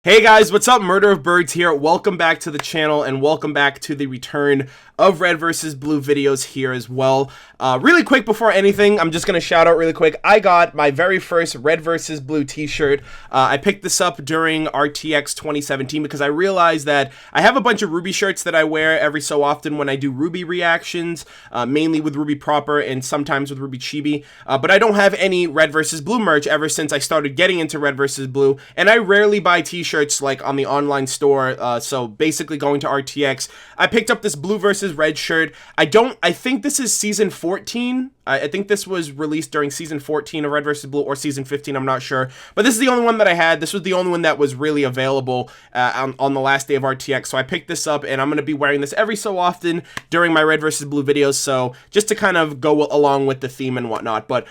Hey guys, what's up? Murder of Birds here. Welcome back to the channel and welcome back to the return of Red vs. Blue videos here as well. Really quick before anything, I'm just going to shout out really quick. I got my very first Red vs. Blue t-shirt. I picked this up during RTX 2017 because I realized that I have a bunch of Ruby shirts that I wear every so often when I do Ruby reactions, mainly with Ruby proper and sometimes with Ruby Chibi. But I don't have any Red vs. Blue merch ever since I started getting into Red vs. Blue, and I rarely buy t-shirts like on the online store, so basically going to RTX, I picked up this Blue versus Red shirt. I think this is season 14. I think this was released during season 14 of Red vs. Blue or season 15, I'm not sure. But this is the only one that I had. This was the only one that was really available on the last day of RTX. So I picked this up and I'm going to be wearing this every so often during my Red vs. Blue videos. So just to kind of go along with the theme and whatnot. But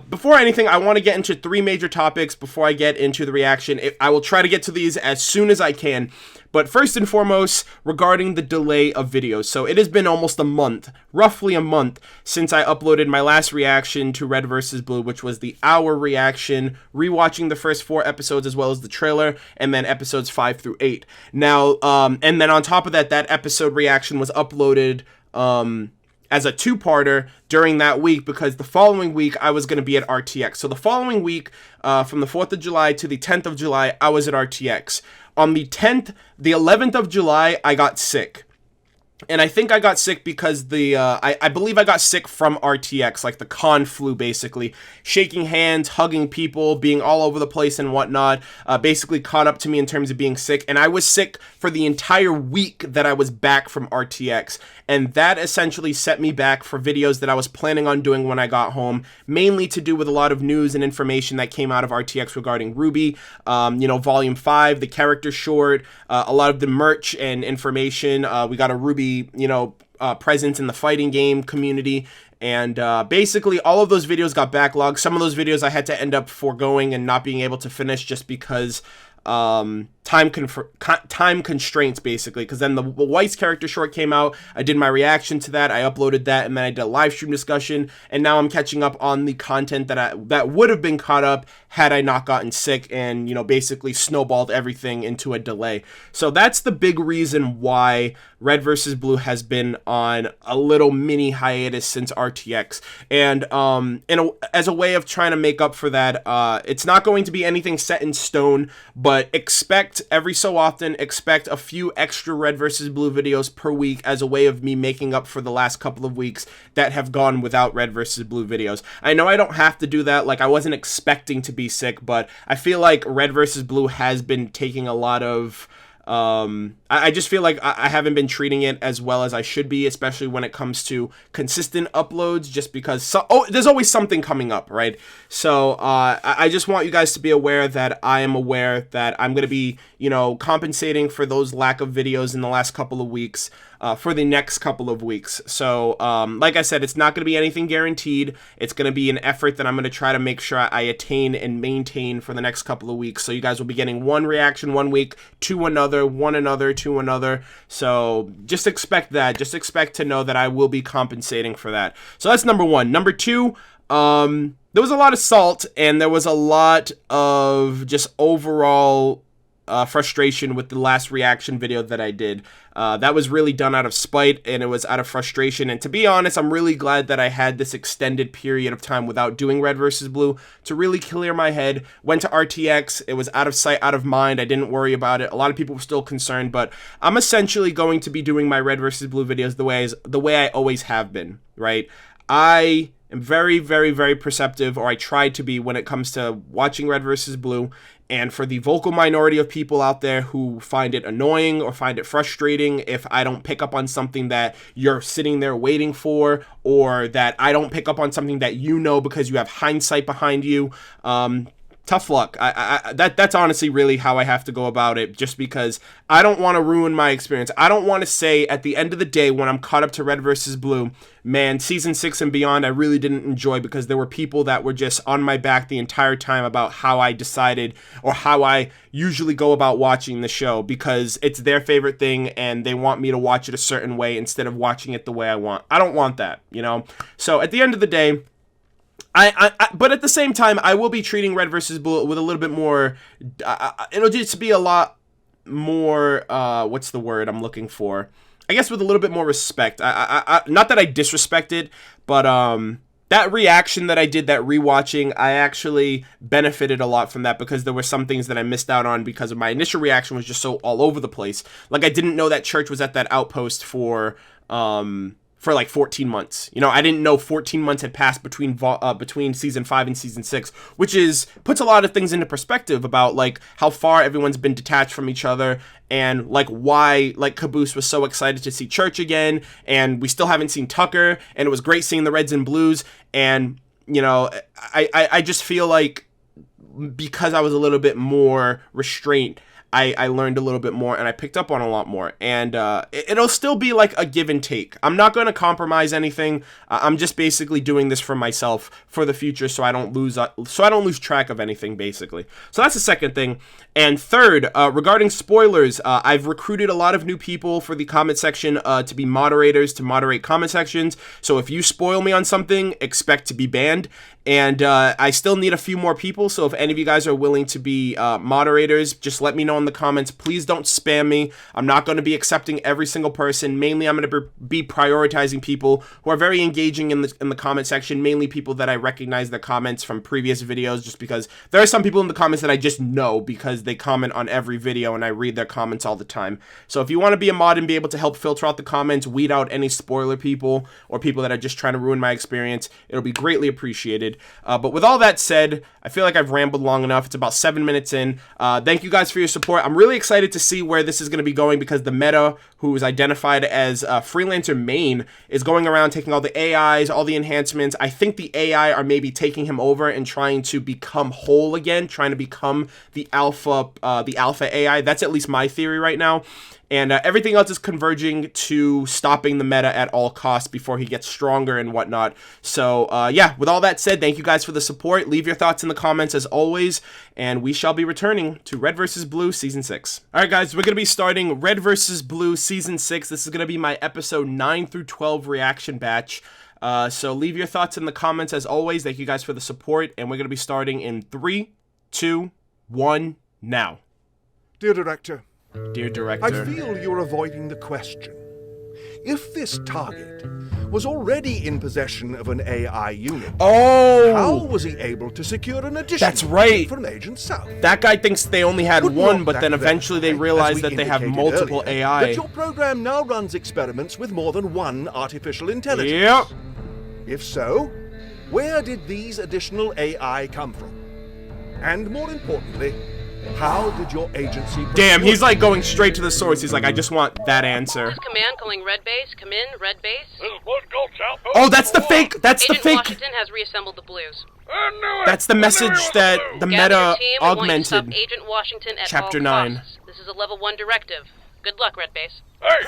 before anything, I want to get into three major topics before I get into the reaction. I will try to get to these as soon as I can. But first and foremost, regarding the delay of videos. So it has been almost a month, roughly a month, since I uploaded my last reaction to Red vs. Blue, which was the hour reaction, rewatching the first 4 episodes as well as the trailer, and then episodes 5 through 8. Now, and then on top of that, that episode reaction was uploaded as a 2-parter during that week because the following week I was going to be at RTX. So the following week, from the 4th of July to the 10th of July, I was at RTX. On the 11th of July, I got sick. And I think I got sick because I believe I got sick from RTX, like the con flu, basically. Shaking hands, hugging people, being all over the place and whatnot, basically caught up to me in terms of being sick. And I was sick for the entire week that I was back from RTX. And that essentially set me back for videos that I was planning on doing when I got home, mainly to do with a lot of news and information that came out of RTX regarding Ruby, Volume 5, the character short, a lot of the merch and information. We got a Ruby presence in the fighting game community, and basically all of those videos got backlogged. Some of those videos I had to end up foregoing and not being able to finish just because time constraints, basically, because then the White's character short came out. I did my reaction to that, I uploaded that, and then I did a live stream discussion, and now I'm catching up on the content that would have been caught up had I not gotten sick and basically snowballed everything into a delay. So that's the big reason why Red vs. Blue has been on a little mini hiatus since RTX, and as a way of trying to make up for that, it's not going to be anything set in stone, but expect every so often, expect a few extra Red vs. Blue videos per week as a way of me making up for the last couple of weeks that have gone without Red vs. Blue videos. I know I don't have to do that, like I wasn't expecting to be sick, but I feel like Red vs. Blue has been taking a lot of I just feel like I haven't been treating it as well as I should be, especially when it comes to consistent uploads, just because there's always something coming up, right? So I just want you guys to be aware that I am aware that I'm going to be, compensating for those lack of videos in the last couple of weeks for the next couple of weeks. So like I said, it's not going to be anything guaranteed. It's going to be an effort that I'm going to try to make sure I attain and maintain for the next couple of weeks. So you guys will be getting one reaction one week to another, one another to another. So just expect that. Just expect to know that I will be compensating for that. So that's number one. Number two, there was a lot of salt and there was a lot of just overall frustration with the last reaction video that I did. That was really done out of spite and it was out of frustration, and to be honest, I'm really glad that I had this extended period of time without doing Red vs. Blue to really clear my head. Went to RTX, it was out of sight, out of mind, I didn't worry about it. A lot of people were still concerned, but I'm essentially going to be doing my Red vs. Blue videos the way I always have been, right? I am very, very, very perceptive, or I try to be, when it comes to watching Red vs. Blue. And for the vocal minority of people out there who find it annoying or find it frustrating if I don't pick up on something that you're sitting there waiting for, or that I don't pick up on something that because you have hindsight behind you, tough luck. That's honestly really how I have to go about it, just because I don't want to ruin my experience. I don't want to say at the end of the day when I'm caught up to Red vs. Blue, man, season 6 and beyond I really didn't enjoy because there were people that were just on my back the entire time about how I decided or how I usually go about watching the show, because it's their favorite thing and they want me to watch it a certain way instead of watching it the way I want. I don't want that, So at the end of the day, But at the same time, I will be treating Red versus Blue with a little bit more. It'll just be a lot more. What's the word I'm looking for? I guess with a little bit more respect. Not that I disrespect it, but that reaction that I did, that rewatching, I actually benefited a lot from that because there were some things that I missed out on because of my initial reaction was just so all over the place. Like, I didn't know that Church was at that outpost for like 14 months. You know, I didn't know 14 months had passed between season 5 and season 6, which puts a lot of things into perspective about like how far everyone's been detached from each other and like why like Caboose was so excited to see Church again, and we still haven't seen Tucker, and it was great seeing the Reds and Blues. And you know, I just feel like because I was a little bit more restrained, I learned a little bit more and I picked up on a lot more, and it'll still be like a give and take. I'm not going to compromise anything. I'm just basically doing this for myself for the future, so I don't lose track of anything, basically. So that's the second thing. And third, regarding spoilers, I've recruited a lot of new people for the comment section to be moderators, to moderate comment sections. So if you spoil me on something, expect to be banned. And I still need a few more people, so if any of you guys are willing to be moderators, just let me know in the comments. Please don't spam me. I'm not going to be accepting every single person. Mainly, I'm going to be prioritizing people who are very engaging in the comment section, mainly people that I recognize their comments from previous videos, just because there are some people in the comments that I just know because they comment on every video and I read their comments all the time. So if you want to be a mod and be able to help filter out the comments, weed out any spoiler people or people that are just trying to ruin my experience, it'll be greatly appreciated. But with all that said, I feel like I've rambled long enough. It's about 7 minutes in. Thank you guys for your support. I'm really excited to see where this is going to be going because the meta, who is identified as Freelancer Main, is going around taking all the AIs, all the enhancements. I think the AI are maybe taking him over and trying to become whole again, trying to become the alpha AI. That's at least my theory right now. And everything else is converging to stopping the meta at all costs before he gets stronger and whatnot. So, yeah, with all that said, thank you guys for the support. Leave your thoughts in the comments as always, and we shall be returning to Red vs. Blue Season 6. Alright guys, we're going to be starting Red vs. Blue Season 6. This is going to be my episode 9 through 12 reaction batch. So leave your thoughts in the comments as always. Thank you guys for the support, and we're going to be starting in 3, 2, 1, now. Dear Director. Dear Director. I feel you're avoiding the question. If this target was already in possession of an AI unit, how was he able to secure an additional from Agent South? That guy thinks they only had one, but then eventually they realized that they have multiple AI. That your program now runs experiments with more than one artificial intelligence. Yep. If so, where did these additional AI come from? And more importantly, how did your agency... Damn, he's like going straight to the source. He's like, I just want that answer. This is Command calling Red Base. Come in, Red Base. This is Blood Gulch Outpost. Oh, that's the fake. That's Agent the fake. Washington has reassembled the Blues. That's the message that the meta augmented. Agent Washington at Chapter all 9. costs. This is a level 1 directive. Good luck, Red Base. Hey,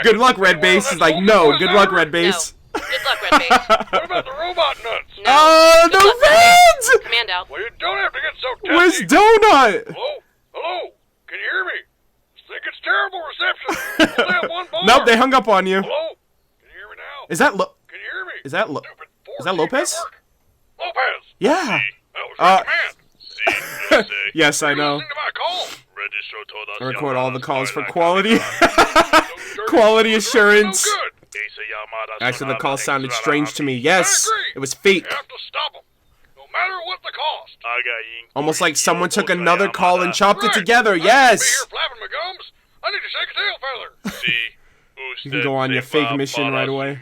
good luck, Red Base. He's like, no, good luck, Red Base. No. Good luck, Red Base. What about the robot nuts? No. Oh, the Reds! Command out. Well, you don't have to get so testy. Where's Donut? Hello? Hello? Can you hear me? I think it's terrible reception. Only have one bar. Nope, they hung up on you. Hello? Can you hear me now? Is that Can you hear me? Is that Lopez? Lopez. Yeah. That was your command. Yes, I know. Listen to my call. I record all the calls for quality. Quality assurance. No good. Actually, the call sounded strange to me. Yes, it was fake. You have to stop them. No matter what the cost. Almost like someone took another call and chopped it together. I Yes. be here flapping my gums. I need to shake a tail feather. You can go on your fake mission right away.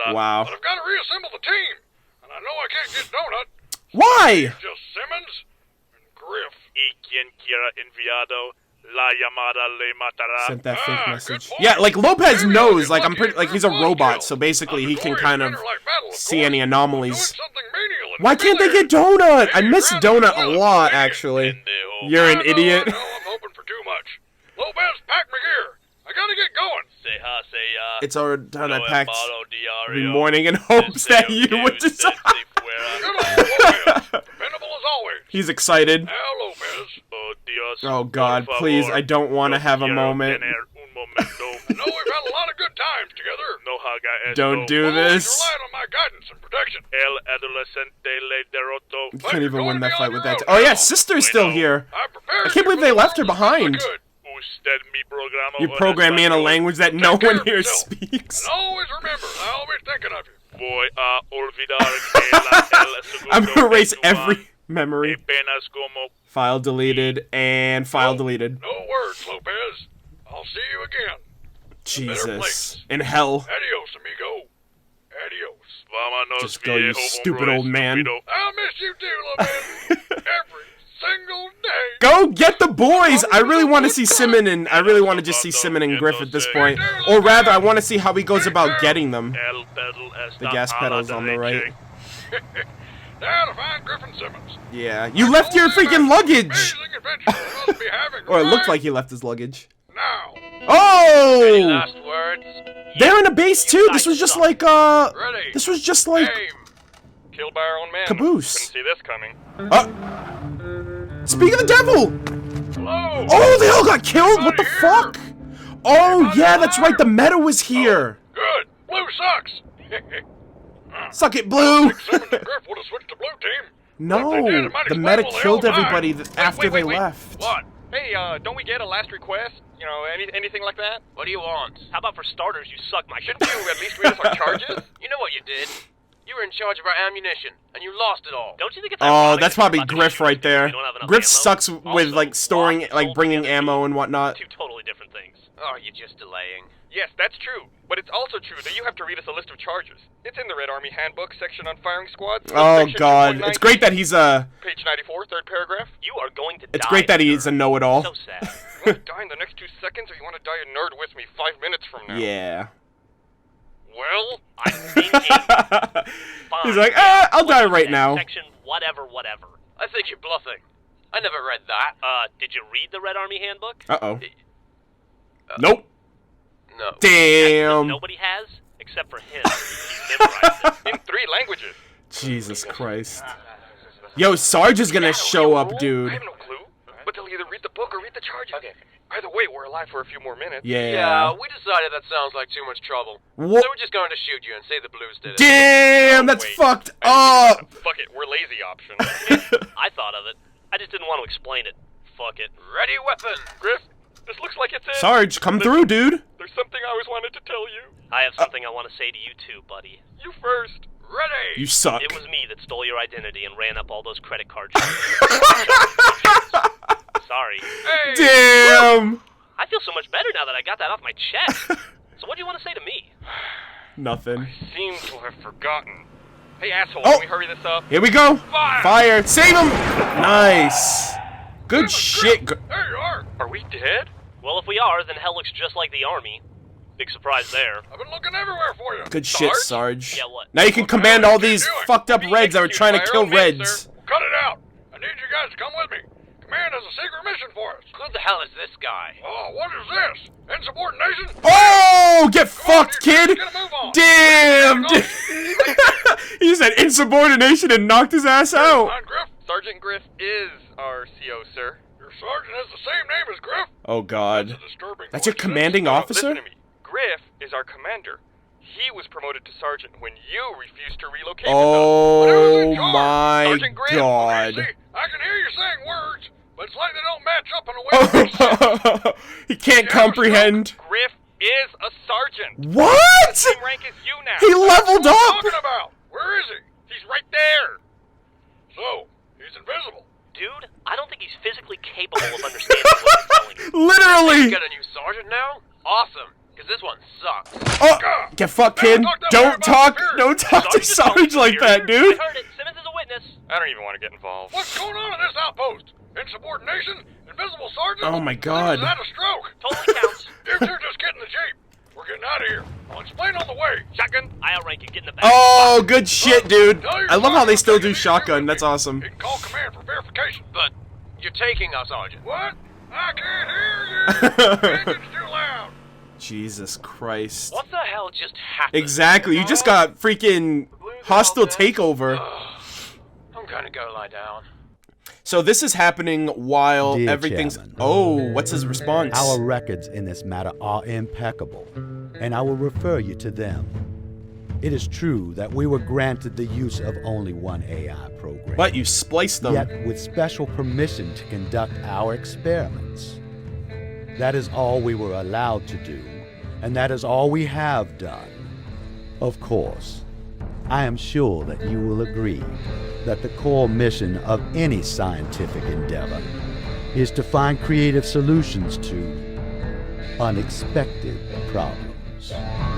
Wow. But I've got to reassemble the team. And I know I can't get Donut. Why? Just Simmons and Griff. Sent that fake message. Yeah, like Lopez knows. Like I'm pretty. Like he's a robot, so basically he can kind of see any anomalies. Why can't they get Donut? I miss Donut a lot, actually. You're an idiot. I'm hoping for too much. Lopez, pack my gear. I gotta get going. It's already done. I packed every morning in hopes that you would decide. Dependable as always. He's excited. Now, Lopez. Oh God, please! I don't want to have a moment. I know we've had a lot of good times together. Don't do this. Relying on my guidance and protection. protection. El adolescente le derroto. You can't even win that fight with that. Oh yeah, sister's still here. I can't believe they left her behind. Usted mi programa. You program me in a language that no one here speaks. And always remember, I'm always thinking of you. Voy a olvidar. I'm gonna erase every memory. Apenas como. File deleted and file deleted. No words, Lopez. I'll see you again. Jesus. In hell. Adios, amigo. Adios. Vámonos, Just go, you viejo stupid hombre old man. estúpido. I'll miss you too, Lopez. Every single day. Go get the boys! I really want to see Simon and I really want to just see Simon and Griff at this point. Or rather, I want to see how he goes about getting them. The gas pedal's on the right. Now to find Griffin Simmons. Yeah, you left your freaking luggage! Amazing adventure we must be having Or it looked right like he left his luggage. now. Oh! Last words. They're in a base too. This was just like Ready. this was just like Aim. Killed by our own man. Caboose. Couldn't see this coming. Speak of the devil! Hello. Oh, they all got killed? What the Here. fuck? Oh yeah, that's right. The meta was here. Good. Blue sucks. Suck it, Blue. Simmons and Griff would have switched to blue team. No, If they did, it might the explain meta why they killed all died. everybody after they wait. left. What? Hey, don't we get a last request? You know, anything like that? What do you want? How about for starters, you suck my shit? Shouldn't you at least read us our charges? You know what you did. You were in charge of our ammunition, and you lost it all. Don't you think it's Oh, ironic that's that you're probably about to Griff shoot right us there. because we don't have enough Griff ammo? sucks with Also, like storing, lock like sold bringing together ammo and whatnot. Two totally different things. Oh, you're just delaying. Yes, that's true. But it's also true that you have to read us a list of charges. It's in the Red Army Handbook section on firing squads. Oh Section god, 2.9. it's great that he's a. Page 94, third paragraph. You are going to die. It's great that he's a know-it-all. So sad. You want to die in the next 2 seconds, or you want to die a nerd with me 5 minutes from now? Yeah. Well, I'm thinking. Fine. He's like, I'll die right now. Section whatever. I think you're bluffing. I never read that. Did you read the Red Army Handbook? Uh-oh. Nope. No. Damn. Nobody has, except for him. He's memorized it. in 3 languages. Jesus Christ. Yo, Sarge is gonna show up, I dude. have no clue, but they'll either read the book or read the charges. Okay. Either way, we're alive for a few more minutes. Yeah. we decided that sounds like too much trouble. What? So we're just going to shoot you and say the Blues did it. Damn, that's Wait. fucked up. Fuck it, we're lazy option. I thought of it. I just didn't want to explain it. Fuck it. Ready weapon! Griff, this looks like it's it. Sarge, come through, dude. There's something I always wanted to tell you. I have something I want to say to you too, buddy. You first. Ready! You suck. It was me that stole your identity and ran up all those credit cards. Sorry. Hey! Damn. I feel so much better now that I got that off my chest. So what do you want to say to me? Nothing. Seem to have forgotten. Hey, asshole, Oh. can we hurry this up? Here we go. Fire! Fire. Save him. Nice. Good shit. There you are. Are we dead? Well, if we are, then hell looks just like the army. Big surprise there. I've been looking everywhere for you. Good shit, Sarge. Yeah, what? Now you can command all these fucked up Reds that were trying to kill Reds. Cut it out. I need you guys to come with me. Command has a secret mission for us. Who the hell is this guy? Oh, what is this? Insubordination? Oh, get fucked, Come on, kid. Get a move on. Damn. Get He said insubordination and knocked his ass out. on, Griff. Sergeant Griff is our CO, sir. Your sergeant has the same name as Griff. Oh God. That's a disturbing That's your coincidence. commanding officer? Listen to me. Griff is our commander. He was promoted to sergeant when you refused to relocate Oh with us. my Sergeant Griff, God. okay, see, I can hear you saying words, but it's like they don't match up in a way. He can't comprehend. Griff is a sergeant. What? Same rank as you now. He leveled That's what I'm up. talking about. Where is he? He's right there. So, he's invisible. Dude, I don't think he's physically capable of understanding what you're telling him. You Literally. got a new sergeant now? Awesome, because this one sucks. Oh, get fucked, kid. Don't talk to Sarge is Sarge like that, superior. dude. I heard it. Simmons is a witness. I don't even want to get involved. What's going on in this outpost? Insubordination? Invisible sergeant? Oh my God. Is that a stroke? Totally counts. You two just get in the jeep. We're getting out of here. I'll explain on the way. Shotgun. I outrank you. Get in the back. Oh, good shit, dude. I love how they still do shotgun. That's awesome. You can call command for verification. But you're taking us, Sergeant. What? I can't hear you. The engine's too loud. Jesus Christ. What the hell just happened? Exactly. You just got freaking hostile takeover. I'm gonna go lie down. So this is happening while Dear everything's... Chairman, Oh, what's his response? Our records in this matter are impeccable, and I will refer you to them. It is true that we were granted the use of only one AI program. But you spliced them. Yet with special permission to conduct our experiments. That is all we were allowed to do, and that is all we have done. Of course, I am sure that you will agree that the core mission of any scientific endeavor is to find creative solutions to unexpected problems.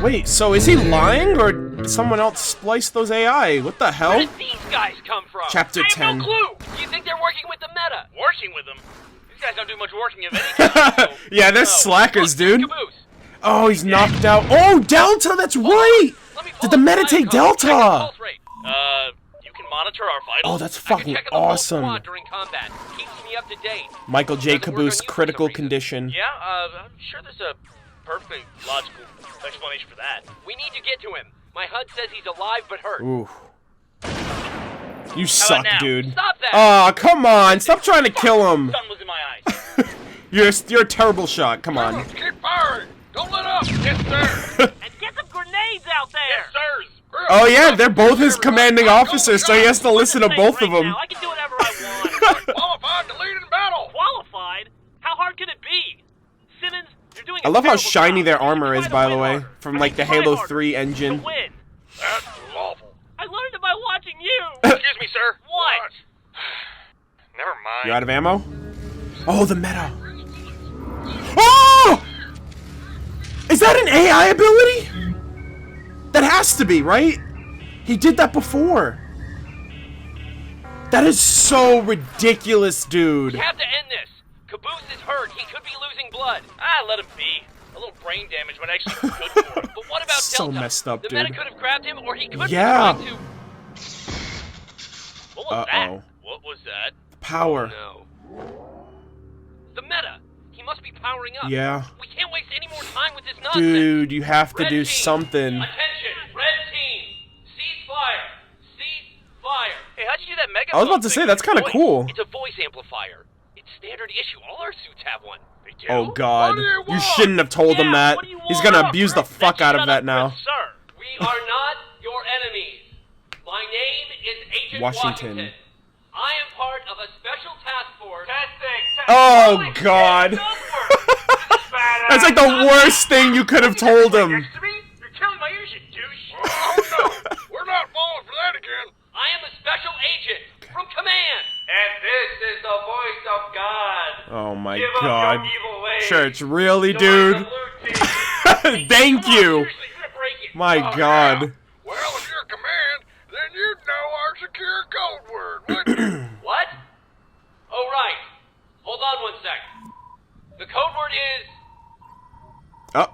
Wait, so is he lying, or did someone else splice those AI? What the Where hell? did these guys come from? Chapter I have 10. no clue. Do you think they're working with the meta? Working with them? These guys don't do much working of any kind. So. Yeah, they're slackers, dude. Caboose. Oh, he's knocked out. Oh, Delta, that's right! Did the meta take Delta? You can monitor our vitals. Oh, that's fucking I can check on the whole awesome. squad during combat. Keeps me up to date. Michael J. Doesn't work on Caboose, you for critical some reason. condition. Yeah, I'm sure there's a perfectly logical explanation for that. We need to get to him. My HUD says he's alive but hurt. Ooh. You suck, now? dude. Stop that! Aw, come on. Stop trying to kill him. Sun was in my eyes. You're a terrible shot. Come on. Keep firing! Don't let up! Yes, sir! And get some grenades out there! Yes, sirs! Oh, yeah, they're both his commanding officers, so he has to listen to both of them. Now. I can do whatever I want. Qualified to lead in battle! Qualified? How hard can it be? Simmons, you're doing a I love how terrible shiny job. their armor Try is, to by win the way, harder. from like the Try Halo harder 3 to engine. win. That's lawful. I learned it by watching you. Excuse me, sir. What? Never mind. You out of ammo? Oh, the meta. Oh! Is that an AI ability? That has to be, right? He did that before. That is so ridiculous, dude. We have to end this. Caboose is hurt. He could be losing blood. Let him be. A little brain damage might actually be good for him. But what about So Delta? messed up, the dude. meta could have grabbed him, or he could Yeah. be trying to... What was that? What was that? Power. No. The meta. He must be powering up. Yeah. We can't waste any more time with this nonsense. Dude, you have to Red do team. something. Attention, red team. Cease fire. Cease fire. Hey, how'd you do that megaphone I was about to thing say, that's with your kinda voice? cool. It's a voice amplifier. It's standard issue. All our suits have one. They do? Oh, God. What do you You want? shouldn't have told him that. What do you He's want? gonna abuse the fuck out of Shut that up, now. Sir. We are not your enemies. My name is Agent Washington. I am part of a special task force. Oh, God. That's like the worst thing you could have told him. You're killing my ears, you douche. Oh, no! We're not falling for that again! I am a special agent from command. And this is the voice of God. Oh, my Give up God. your evil ways. Church, really, Join dude? the blue team. Thank Come on, you. seriously, you're gonna break it. My Oh, God. yeah. Well, if you're command, then you'd know our secure code word, wouldn't you? What? Oh, right. Hold on one sec. The code word is... Oh,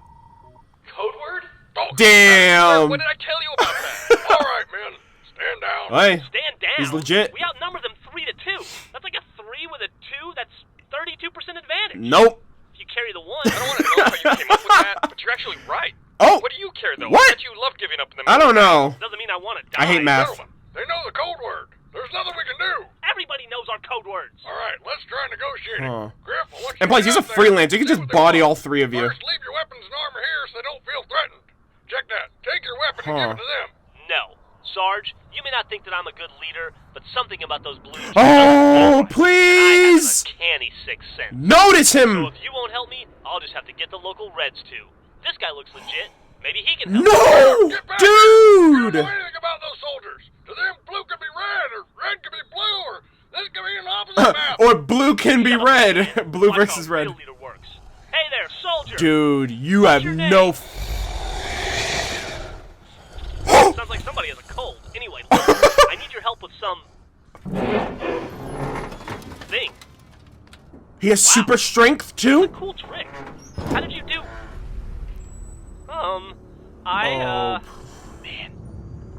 Code word? Oh, damn. what did I tell you about that? All right, men. Stand down. Hey, Stand down. he's legit. We outnumber them 3-2. That's like a 3 with a 2. That's 32% advantage. Nope. If you carry the 1. I don't want to know how you came up with that, but you're actually right. Oh, What do you care, though? What? I bet you love giving up in the I middle. don't know. Doesn't mean I want to die. I hate math. Gentlemen, they know the code word. There's nothing we can do. Everybody knows our code words. All right, let's try negotiating. Huh. Griff, I want you And plus, to he's a get out there freelancer. He can and see just what they body want. all three of you. First, leave your weapons and armor here so they don't feel threatened. Check that. Take your weapon and give it to them. No. Sarge, you may not think that I'm a good leader, but something about those blues... Oh, I please! have an uncanny sixth sense. Notice So him! if you won't help me, I'll just have to get the local Reds too. This guy looks legit. Maybe he can help. No! Get back here. You Dude! don't know anything about those soldiers. To them, blue could be red, or red could be blue, or this could be an opposite map. Or blue can be red. Blue Watch versus how a red. real leader works. Hey there, soldier! Dude, you have your no... name? Sounds like somebody has a cold. Anyway, look, I need your help with some... thing. He has super strength, too? Cool trick. How did you do... Oh. Man,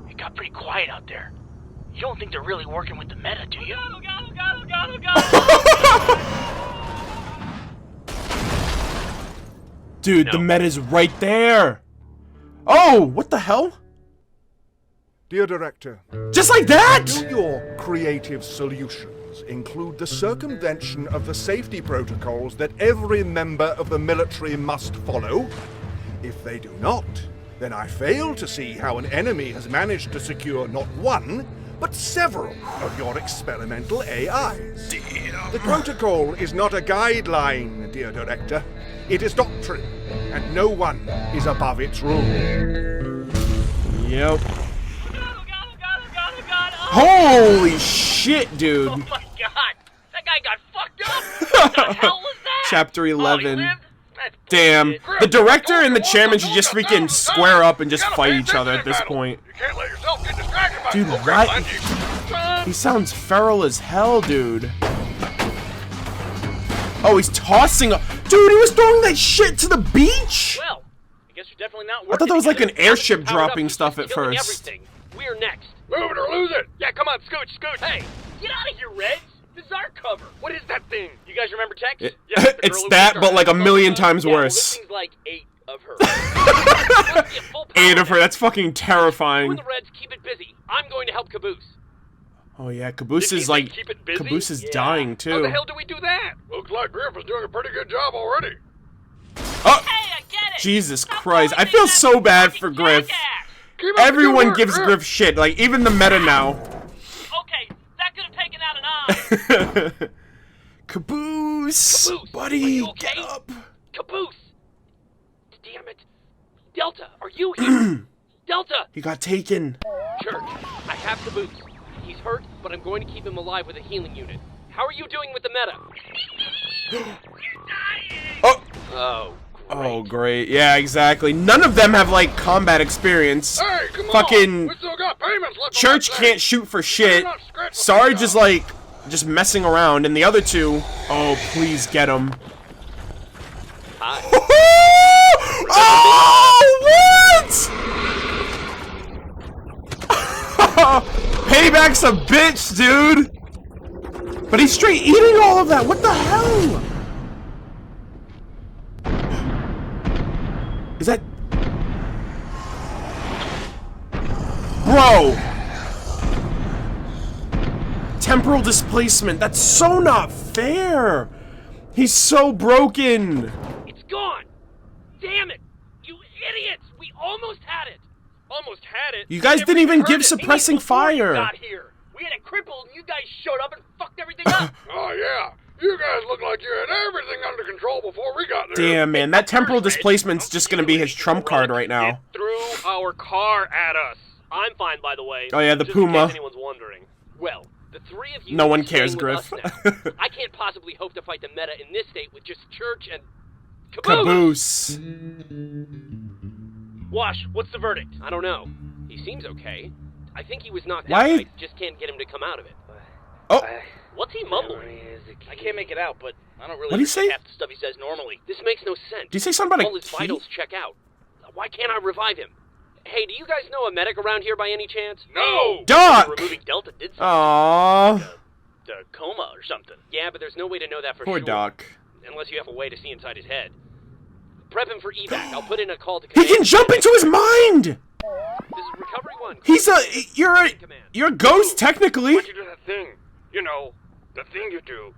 it got pretty quiet out there. You don't think they're really working with the meta, do you? Dude, the meta's right there. Oh, what the hell? Dear Director, Just like that? do your creative solutions include the circumvention of the safety protocols that every member of the military must follow? If they do not, then I fail to see how an enemy has managed to secure not one, but several of your experimental AIs. The protocol is not a guideline, dear Director. It is doctrine, and no one is above its rules. Yep. Oh, Holy shit, dude. oh my god! That guy got fucked up! What the hell was that? Chapter Oh, he 11. lived? That's Damn. bullshit. The director and the chairman should just freaking square up and just fight each other at this point. You can't let yourself get distracted by Dude, program what? lunges. He sounds feral as hell, dude. Oh, he's tossing a... Dude, he was throwing that shit to the beach! Well, I guess you're definitely not I thought that was like an working together. airship Powered up, dropping he's stuff at killing first. Everything. We're next. Move it or lose it. Yeah, come on, scooch, scooch. Hey, get out of here, Reds! This is our cover. What is that thing? You guys remember Tex? It- Yeah, the girl it's who that, was but like a started. million times Yeah, well, worse. this thing's like 8 of her. Must be a full power 8 of her, now. that's fucking You terrifying. and the Reds keep it busy. I'm going to help Caboose. Oh yeah, Caboose Did is he like... keep it busy? Caboose is Yeah. dying How too. the hell do we do that? Looks like Griff is doing a pretty good job already. Oh! Hey, I get it! Jesus Stop Christ, calling I me feel that so bad fucking for Griff. jackass. Keep up the good Everyone work, gives Griff shit, like even the meta now. Okay, that could have taken out an eye. Caboose! Caboose, Buddy, are you okay? get up! Caboose! Damn it. Delta, are you here? Delta! He got taken. Church, I have Caboose. He's hurt, but I'm going to keep him alive with a healing unit. How are you doing with the meta? Oh! Oh, Oh, great. Yeah, exactly. None of them have, like, combat experience. Hey, come Fucking on. We still got payments left on Church that can't thing. shoot for shit. not scratching Sarge the is, like, just messing around. And the other two... Oh, please get him. hi. Oh, what? Payback's a bitch, dude. But he's straight eating all of that. What the hell? Is that... Bro! Temporal displacement. That's so not fair. He's so broken. It's gone! Damn it! You idiots! We almost had it! Almost had it. You guys Never didn't even heard give it. suppressing Before you fire. got here. We had it crippled and you guys showed up and fucked everything up! Oh, yeah. You guys look like you had everything under control before we got there. Damn, man. That temporal displacement's just gonna be his trump card right now. It threw our car at us. I'm fine, by the way. Oh, yeah, the just in case Puma. anyone's wondering. Well, the three of you No one are staying cares, with Griff. us now. I can't possibly hope to fight the meta in this state with just Church and... Caboose! Caboose. Wash, what's the verdict? I don't know. He seems okay. I think he was knocked Why- out. I just can't get him to come out of it. Oh, What's he mumbling? I can't make it out, but I don't really What'd he say? half the stuff he says normally. This makes no sense. did you say something about All a his key? vitals check out. Why can't I revive him? Hey, do you guys know a medic around here by any chance? No. Doc! Removing Delta did something. Aww. Coma or something. Yeah, but there's no way to know that for Poor sure. Doc. Unless you have a way to see inside his head. Prep him for evac. I'll put in a call to He command. can jump into his mind! This is recovery 1. You're a ghost, technically. Why'd you do that thing? You know, the thing you do.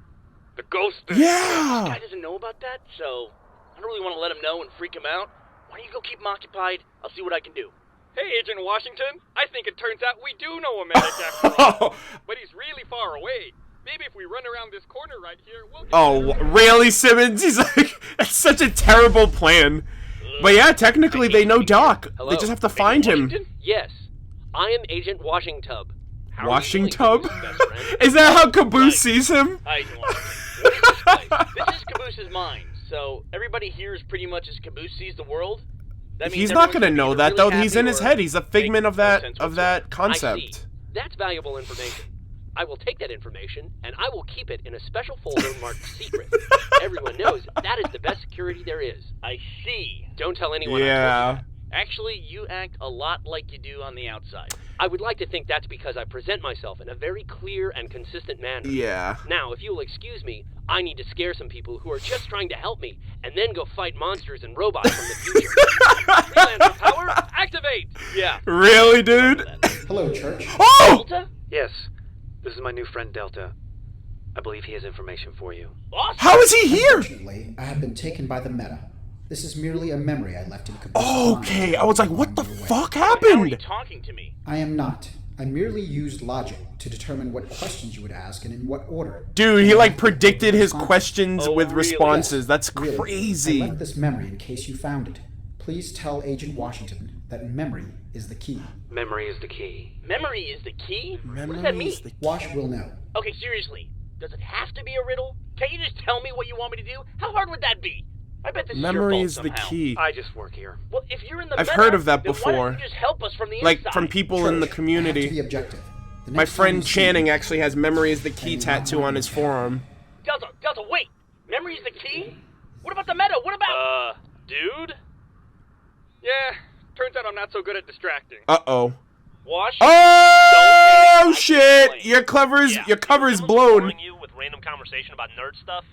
The ghost thing. This Yeah. guy doesn't know about that, so I don't really want to let him know and freak him out. Why don't you go keep him occupied? I'll see what I can do. Hey, Agent Washington. I think it turns out we do know a medic after all. But he's really far away. Maybe if we run around this corner right here, we'll get Oh, Reilly Simmons. He's like, that's such a terrible plan. But yeah, technically they know Doc. Hello? They just have to Agent find him. Washington? Yes. I am Agent Washington. How are you Washing doing, Tub? Caboose's best friend? Is that how Caboose Right. sees him? Hi, Agent Washington. What is this place? This is Caboose's mind, so everybody here is pretty much as Caboose sees the world. That means He's not everyone's gonna be know either that really though. He's happy in his or head. He's a figment make of no that sense of whatsoever. that concept. I see. That's valuable information. I will take that information and I will keep it in a special folder marked secret. Everyone knows that is the best security there is. I see. Don't tell anyone. I Yeah. told you that. Actually, you act a lot like you do on the outside. I would like to think that's because I present myself in a very clear and consistent manner. Yeah. Now, if you'll excuse me, I need to scare some people who are just trying to help me and then go fight monsters and robots from the future. Freelancer power, activate! Yeah. Really, dude? Hello, Church. Oh! Delta? Yes, this is my new friend Delta. I believe he has information for you. Awesome! How is he here? Unfortunately, I have been taken by the meta. This is merely a memory I left in Caboose. Okay, I was like, what the fuck How are you happened? talking to me? I am not. I merely used logic to determine what questions you would ask and in what order. Dude, he like predicted his questions with really? responses. That's Really, crazy. I left this memory in case you found it. Please tell Agent Washington that memory is the key. Memory is the key. Memory is the key? What does that Memory mean? is the Wash will know. Okay, seriously. Does it have to be a riddle? Can't you just tell me what you want me to do? How hard would that be? I bet this Memory is is your the fault somehow. key. I just work here. Well, if you're in the I've meta, heard of that then why before. don't you just help us from the Like inside? from people in the I have to community. be objective. The My next time friend you see Channing me- actually has memory is the key tattoo on his forearm. Delta, wait. Memory is the key? What about the meta? What about... Dude? Yeah, turns out I'm not so good at distracting. Uh-oh. Wash? Oh shit! Your cover's blown. Boring you with random conversation about nerd stuff.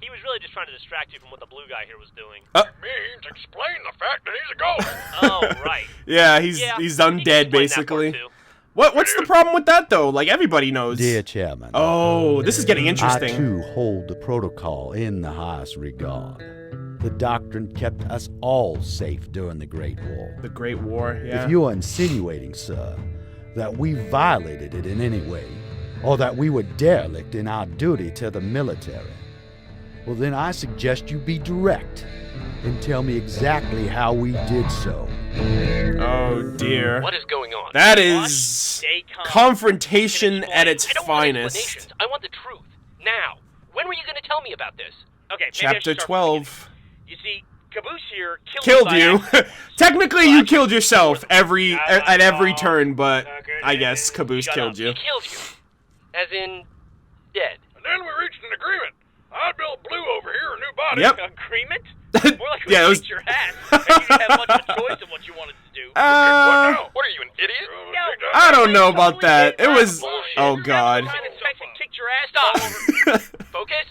He was really just trying to distract you from what the blue guy here was doing. Means explain the fact that he's a ghost. Oh, right. Yeah, he's Yeah, he's you can undead explain that part, basically. too. What's the problem with that though? Like everybody knows. Dear Chairman, Oh, this is getting I interesting. too hold the protocol in the highest regard. The doctrine kept us all safe during the Great War. The Great War, yeah. If you are insinuating, sir, that we violated it in any way, or that we were derelict in our duty to the military, well then I suggest you be direct and tell me exactly how we did so. Oh dear. What is going on? That Wash, is stay calm. confrontation Explain. at its I don't want finest. explanations. I want the truth. Now. When were you going to tell me about this? Okay, maybe I Chapter should start from the 12. beginning. You see, Caboose here Killed me by you. accident. Technically, you Watch. killed yourself at every turn, but Okay, I guess Caboose shut killed up. you. He killed you. As in, dead. And then we reached an agreement. I'd build Blue over here a new body. Yep. Agreement? More like Yeah, it was- kicked your ass. And you didn't have much of a choice of what you wanted to do. What now? What are you, an idiot? I don't know about that. It was. Bullshit. Oh god. Trying to text and kicked your ass. Stop. Focus.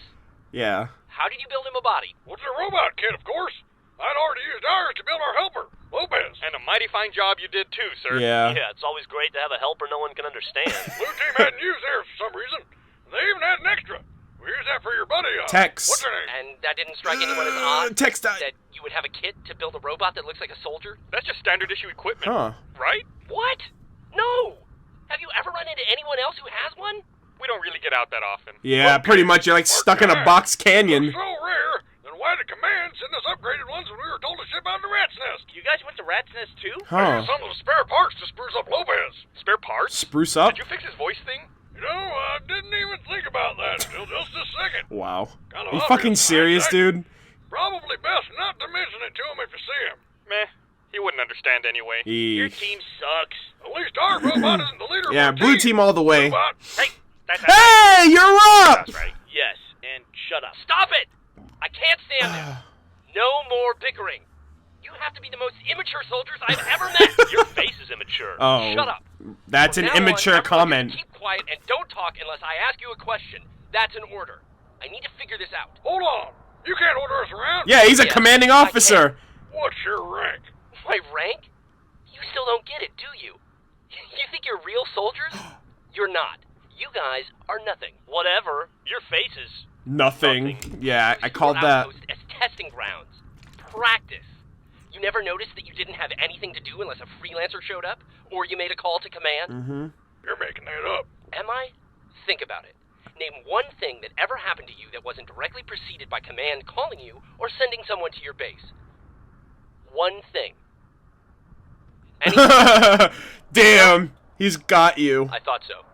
Yeah. How did you build him a body? What's a robot kit, of course. I'd already used ours to build our helper, Lopez. And a mighty fine job you did too, sir. Yeah. Yeah, it's always great to have a helper no one can understand. Blue team hadn't used theirs for some reason. They even had an extra. We used that for your buddy. Tex. What's her name? And that didn't strike anyone as odd? Text. That you would have a kit to build a robot that looks like a soldier? That's just standard issue equipment, Huh. right? What? No! Have you ever run into anyone else who has one? We don't really get out that often. Yeah, pretty much. You're like stuck in a box canyon. So rare. Then why did Command send us upgraded ones when we were told to ship out the Rat's Nest? You guys went to Rat's Nest too? Huh. Some of the spare parts to spruce up Lopez. Spare parts? Spruce up. Did you fix his voice thing? You know, I didn't even think about that until just a second. Wow. Kind Are of you obvious, fucking serious, hindsight. dude? Probably best not to mention it to him if you see him. Meh. He wouldn't understand anyway. Your Eek. team sucks. At least our robot isn't the leader of Yeah, our blue team all the way. Robot. Hey, that's Hey, you're up! That's right. Yes, and shut up. Stop it! I can't stand this. No more bickering. You have to be the most immature soldiers I've ever met. Your face is immature. Oh. Shut up. That's From an now on, immature everyone comment. just keep quiet and don't talk unless I ask you a question. That's an order. I need to figure this out. Hold on. You can't order us around. Yeah, he's a Yeah, commanding I officer. What's your rank? My rank? You still don't get it, do you? You think you're real soldiers? You're not. You guys are nothing. Whatever. Your faces. Nothing. Yeah, I called Your that. outpost as testing grounds. Practice. You never noticed that you didn't have anything to do unless a freelancer showed up? Or you made a call to command? Mm-hmm. You're making that up. Am I? Think about it. Name one thing that ever happened to you that wasn't directly preceded by command calling you or sending someone to your base. One thing. Damn, he's got you. I thought so.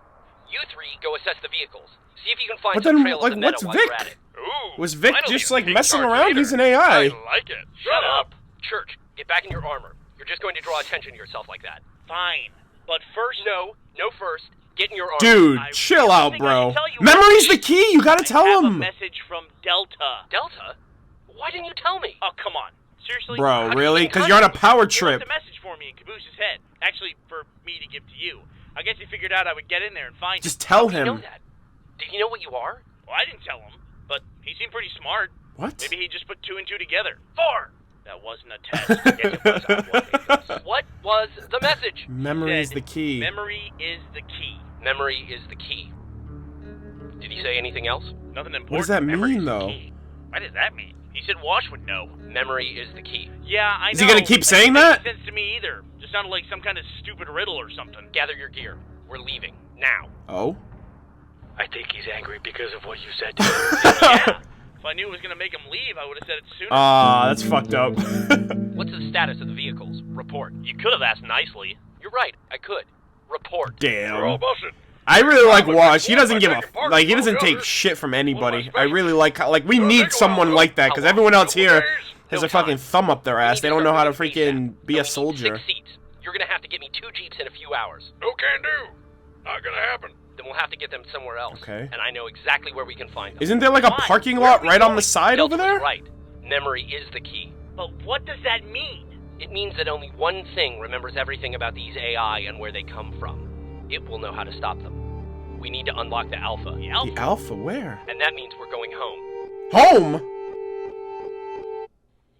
You three go assess the vehicles. See if you can find But some then, trails like, of the meta what's while Vic? you're at it. Ooh. Was Vic finally just a like big messing charge around? leader. He's an AI. I like it. Shut up! Church, get back in your armor. You're just going to draw attention to yourself like that. Fine. But first... No first. Get in your armor. Dude, I chill really out, think I bro. should tell you Memory's what- the key. You gotta tell I have a him. message from Delta. Delta? Why didn't you tell me? Oh, come on. Seriously? Bro, How do you really? think 'Cause I you're on a knew? power He trip. left a message for me in Caboose's head. Actually, for me to give to you. I guess he figured out I would get in there and find Just you. tell How did he know him. that? Did he know what you are? Well, I didn't tell him, but he seemed pretty smart. What? Maybe he just put 2 and 2 together. 4! That wasn't a test. Yes, it was. I was. What was the message? Memory is Said, the key. Memory is the key. Memory is the key. Did he say anything else? Nothing important. What does that Memory mean, is the though? key. What does that mean? He said Wash would know. Memory is the key. Yeah, I know. Is he gonna keep saying that? that? Doesn't make sense to me either. Just sounded like some kind of stupid riddle or something. Gather your gear. We're leaving. Now. Oh? I think he's angry because of what you said to him. Yeah. If I knew it was gonna make him leave, I would have said it sooner. That's fucked up. What's the status of the vehicles? Report. You could have asked nicely. You're right. I could. Report. Damn. We're all busted. I really like Wash. He doesn't give a he doesn't take shit from anybody. I really like we need someone like that because everyone else here has a fucking thumb up their ass. They don't know how to freaking be a soldier. 6 seats. You're gonna have to get me 2 jeeps in a few hours. No can do. Not gonna happen. Then we'll have to get them somewhere else. Okay. And I know exactly where we can find them. Isn't there like a parking lot right on the side over there? Right. Memory is the key. But what does that mean? It means that only one thing remembers everything about these AI and where they come from. It will know how to stop them. We need to unlock the Alpha. The Alpha? The Alpha where? And that means we're going home. Home?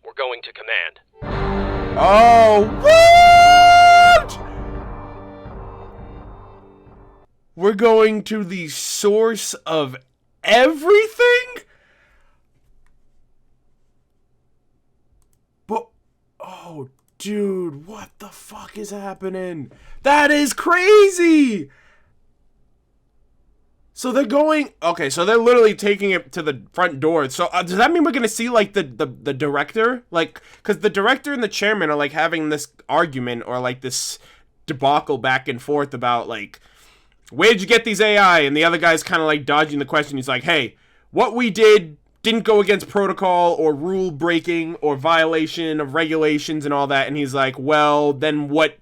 We're going to command. Oh, what? We're going to the source of everything? But, oh, dude, what the fuck is happening? That is crazy! So they're going, okay, so they're literally taking it to the front door. So does that mean we're going to see, like, the director? Like, because the director and the chairman are, like, having this argument or, like, this debacle back and forth about, like, where'd you get these AI? And the other guy's kind of, like, dodging the question. He's like, hey, what we didn't go against protocol or rule breaking or violation of regulations and all that. And he's like, well, then what,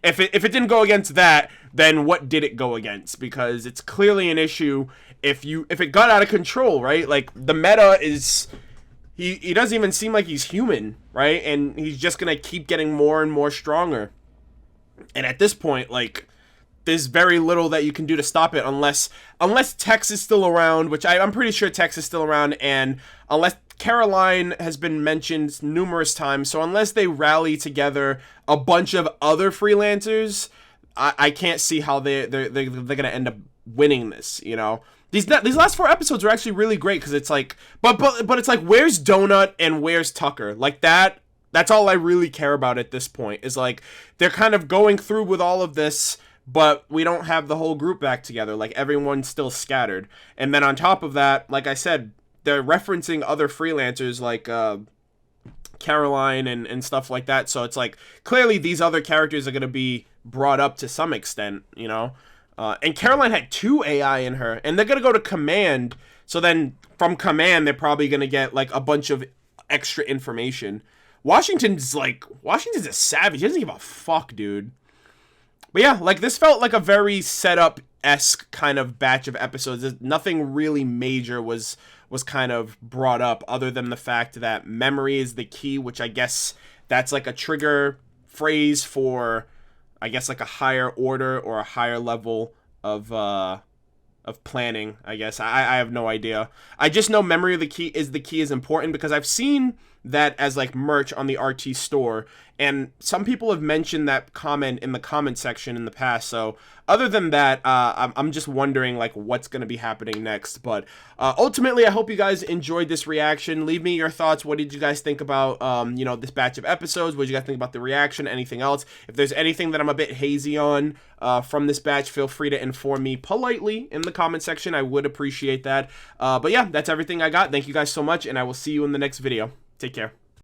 if it didn't go against that, then what did it go against? Because it's clearly an issue if it got out of control, right? Like, the meta is, he doesn't even seem like he's human, right? And he's just gonna keep getting more and more stronger. And at this point, like, there's very little that you can do to stop it unless Tex is still around, which I'm pretty sure Tex is still around, and unless Caroline has been mentioned numerous times, so unless they rally together a bunch of other freelancers, I can't see how they're gonna end up winning this, you know. These last 4 episodes are actually really great because it's like, but it's like, where's Donut and where's Tucker? Like, that's all I really care about at this point, is like, they're kind of going through with all of this, but we don't have the whole group back together. Like, everyone's still scattered. And then on top of that, like I said, they're referencing other freelancers like Caroline and stuff like that. So it's like, clearly these other characters are going to be brought up to some extent, you know. And Caroline had 2 AI in her, and they're going to go to command. So then from command, they're probably going to get like a bunch of extra information. Washington's a savage. He doesn't give a fuck, dude. But yeah, like, this felt like a very setup-esque kind of batch of episodes. Nothing really major was kind of brought up other than the fact that memory is the key, which I guess that's like a trigger phrase for, I guess, like a higher order or a higher level of planning, I guess. I have no idea. I just know memory of the key is important because I've seen that as like merch on the RT store, and some people have mentioned that comment in the comment section in the past. So other than that, I'm just wondering like what's going to be happening next. But ultimately, I hope you guys enjoyed this reaction. Leave me your thoughts. What did you guys think about this batch of episodes? What did you guys think about the reaction? Anything else? If there's anything that I'm a bit hazy on from this batch, feel free to inform me politely in the comment section. I would appreciate that. But yeah, that's everything I got. Thank you guys so much, and I will see you in the next video. Take care.